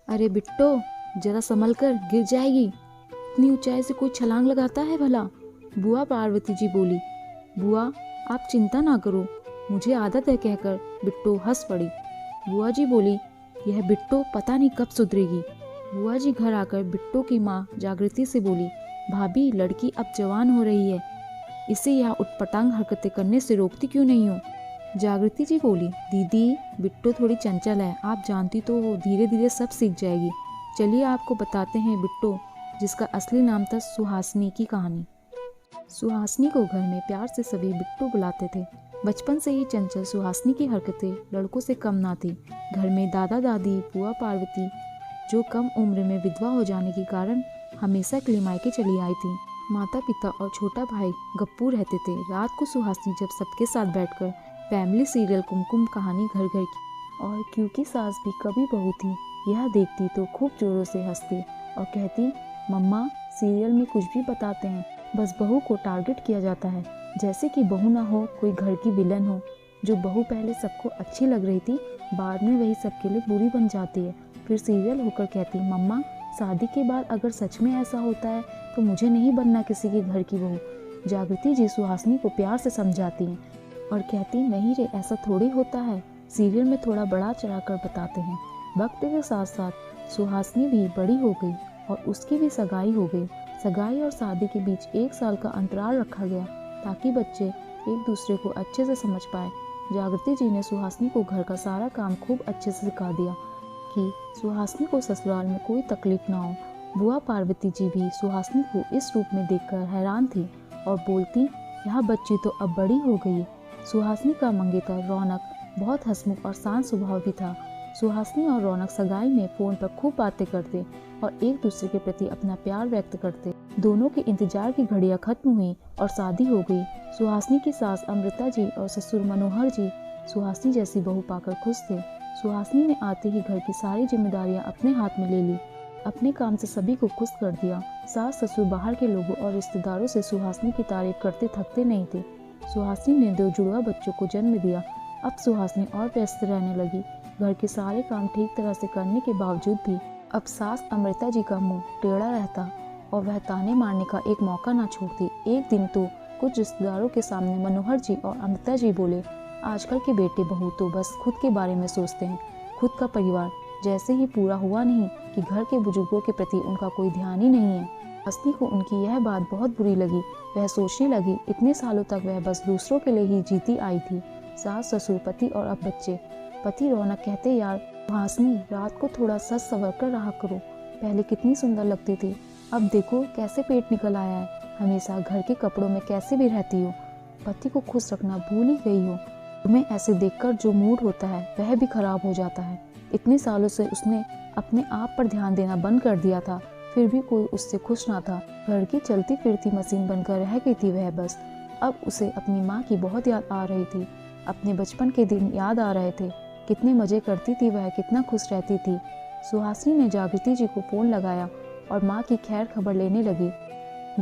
अरे बिट्टो, जरा संभल कर, गिर जाएगी। इतनी ऊंचाई से कोई छलांग लगाता है भला? बुआ पार्वती जी बोली। बुआ, आप चिंता ना करो, मुझे आदत है कहकर बिट्टो हंस पड़ी। बुआ जी बोली, यह बिट्टो पता नहीं कब सुधरेगी। बुआ जी घर आकर बिट्टो की माँ जागृति से बोली, भाभी, लड़की अब जवान हो रही है, इसे यह उटपटांग हरकतें करने से रोकती क्यों नहीं हो? जागृति जी बोली, दीदी, बिट्टो थोड़ी चंचल है, आप जानती तो हो, धीरे धीरे सब सीख जाएगी। चलिए आपको बताते हैं बिट्टो, जिसका असली नाम था सुहासिनी, की कहानी। सुहासिनी को घर में प्यार से सभी बिट्टू बुलाते थे। बचपन से ही चंचल सुहासिनी की हरकतें लड़कों से कम ना थी। घर में दादा दादी, बुआ पार्वती, जो कम उम्र में विधवा हो जाने के कारण हमेशा के लिए मायके चली आई थी, माता पिता और छोटा भाई गप्पू रहते थे। रात को सुहासिनी जब सबके साथ बैठकर फैमिली सीरियल कुमकुम कहानी घर घर की, और क्योंकि सास भी कभी बहू थी, यह देखती तो खूब जोरों से हंसती और कहती, मम्मा, सीरियल में कुछ भी बताते हैं, बस बहू को टारगेट किया जाता है, जैसे कि बहू ना हो कोई घर की विलन हो। जो बहू पहले सबको अच्छी लग रही थी, बाद में वही सबके लिए बुरी बन जाती है। फिर सीरियल होकर कहती, मम्मा, शादी के बाद अगर सच में ऐसा होता है तो मुझे नहीं बनना किसी के घर की बहू। जागृति जी सुहासिनी को प्यार से समझाती हैं और कहती, नहीं रे, ऐसा थोड़ी होता है, सीरियल में थोड़ा बढ़ा चढ़ा कर बताते हैं। वक्त के साथ साथ सुहासिनी भी बड़ी हो गई और उसकी भी सगाई हो गई। सगाई और शादी के बीच 1 साल का अंतराल रखा गया ताकि बच्चे एक दूसरे को अच्छे से समझ पाए। जागृति जी ने सुहासिनी को घर का सारा काम खूब अच्छे से सिखा दिया कि सुहासिनी को ससुराल में कोई तकलीफ ना हो। बुआ पार्वती जी भी सुहासिनी को इस रूप में देखकर हैरान थी और बोलती, यह बच्ची तो अब बड़ी हो गई। सुहासिनी का मंगेतर रौनक बहुत हंसमुख और शांत स्वभाव भी था। सुहासिनी और रौनक सगाई में फोन पर खूब बातें करते और एक दूसरे के प्रति अपना प्यार व्यक्त करते। दोनों के इंतजार की घड़ियां खत्म हुई और शादी हो गई। सुहासिनी की सास अमृता जी और ससुर मनोहर जी सुहासिनी जैसी बहू पाकर खुश थे। सुहासिनी ने आते ही घर की सारी जिम्मेदारियां अपने हाथ में ले ली, अपने काम से सभी को खुश कर दिया। सास ससुर बाहर के लोगों और रिश्तेदारों से सुहासिनी की तारीफ करते थकते नहीं थे। सुहासिनी ने 2 जुड़वा बच्चों को जन्म दिया। अब सुहासिनी और व्यस्त रहने लगी। घर के सारे काम ठीक तरह से करने के बावजूद भी अब सास अमृता जी का मुंह टेढ़ा रहता और वह ताने मारने का एक मौका ना छोड़ती। एक दिन तो कुछ रिश्तेदारों के सामने मनोहर जी और अमृता जी बोले, आजकल के बेटे बहू तो बस खुद के बारे में सोचते हैं, खुद का परिवार जैसे ही पूरा हुआ नहीं कि घर के बुजुर्गों के प्रति उनका कोई ध्यान ही नहीं है। हस्ती को उनकी यह बात बहुत बुरी लगी। वह सोचने लगी, इतने सालों तक वह बस दूसरों के लिए ही जीती आई थी, सास ससुर पति और अब बच्चे। पति रौनक कहते, यार सुहासिनी, रात को थोड़ा सच संवर कर रहा करो, पहले कितनी सुंदर लगती थी, अब देखो कैसे पेट निकल आया है, हमेशा घर के कपड़ों में कैसे भी रहती हो, पति को खुश रखना भूल ही गई हो। तुम्हें ऐसे देखकर जो मूड होता है वह भी खराब हो जाता है। इतने सालों से उसने अपने आप पर ध्यान देना बंद कर दिया था, फिर भी कोई उससे खुश ना था। घर की चलती फिरती मशीन बनकर रह गई थी वह बस। अब उसे अपनी माँ की बहुत याद आ रही थी, अपने बचपन के दिन याद आ रहे थे, कितने मजे करती थी वह, कितना खुश रहती थी। सुहासिनी ने जागृति जी को फोन लगाया और माँ की खैर खबर लेने लगी।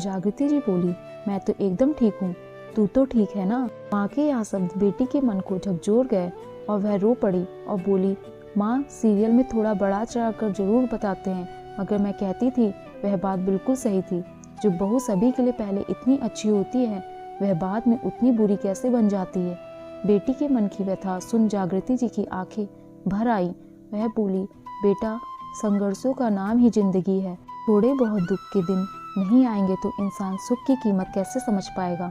जागृति जी बोली, मैं तो एकदम ठीक हूँ, तू तो ठीक है ना? माँ के यह शब्द बेटी के मन को झकझोर गए और वह रो पड़ी और बोली, माँ, सीरियल में थोड़ा बढ़ा चढ़ा कर जरूर बताते हैं, मगर मैं कहती थी वह बात बिल्कुल सही थी। जो बहू सभी के लिए पहले इतनी अच्छी होती है, वह बाद में उतनी बुरी कैसे बन जाती है। बेटी के मन की व्यथा सुन जागृति जी की आंखें भर आई। वह बोली, बेटा, संघर्षों का नाम ही जिंदगी है, थोड़े बहुत दुख के दिन नहीं आएंगे तो इंसान सुख की कीमत कैसे समझ पाएगा।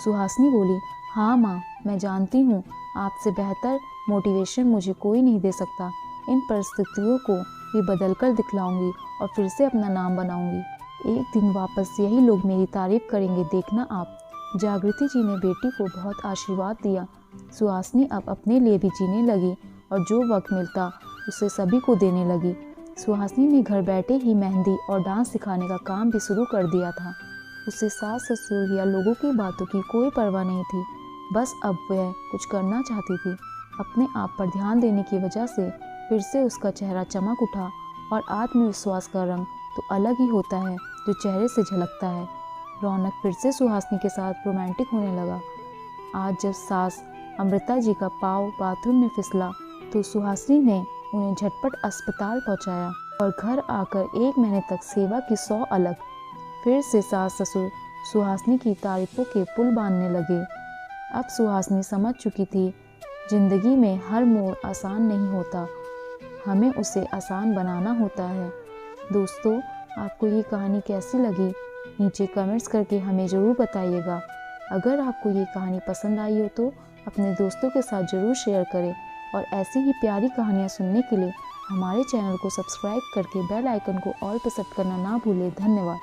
सुहासिनी बोली, हाँ माँ, मैं जानती हूँ, आपसे बेहतर मोटिवेशन मुझे कोई नहीं दे सकता। इन परिस्थितियों को भी बदल कर दिखलाऊंगी और फिर से अपना नाम बनाऊंगी। एक दिन वापस यही लोग मेरी तारीफ करेंगे, देखना आप। जागृति जी ने बेटी को बहुत आशीर्वाद दिया। सुहासिनी अब अपने लिए भी जीने लगी और जो वक्त मिलता उसे सभी को देने लगी। सुहासिनी ने घर बैठे ही मेहंदी और डांस सिखाने का काम भी शुरू कर दिया था। उसे सास ससुर या लोगों की बातों की कोई परवाह नहीं थी, बस अब वह कुछ करना चाहती थी। अपने आप पर ध्यान देने की वजह से फिर से उसका चेहरा चमक उठा और आत्मविश्वास का रंग तो अलग ही होता है जो चेहरे से झलकता है। रौनक फिर से सुहासिनी के साथ रोमांटिक होने लगा। आज जब सास अमृता जी का पाँव बाथरूम में फिसला तो सुहासिनी ने उन्हें झटपट अस्पताल पहुंचाया और घर आकर 1 महीने तक सेवा की 100 अलग। फिर से सास ससुर सुहासिनी की तारीफों के पुल बांधने लगे। अब सुहासिनी समझ चुकी थी, जिंदगी में हर मोड़ आसान नहीं होता, हमें उसे आसान बनाना होता है। दोस्तों, आपको ये कहानी कैसी लगी नीचे कमेंट्स करके हमें ज़रूर बताइएगा। अगर आपको ये कहानी पसंद आई हो तो अपने दोस्तों के साथ ज़रूर शेयर करें और ऐसी ही प्यारी कहानियाँ सुनने के लिए हमारे चैनल को सब्सक्राइब करके बेल आइकन को ऑल पर सेट करना ना भूलें। धन्यवाद।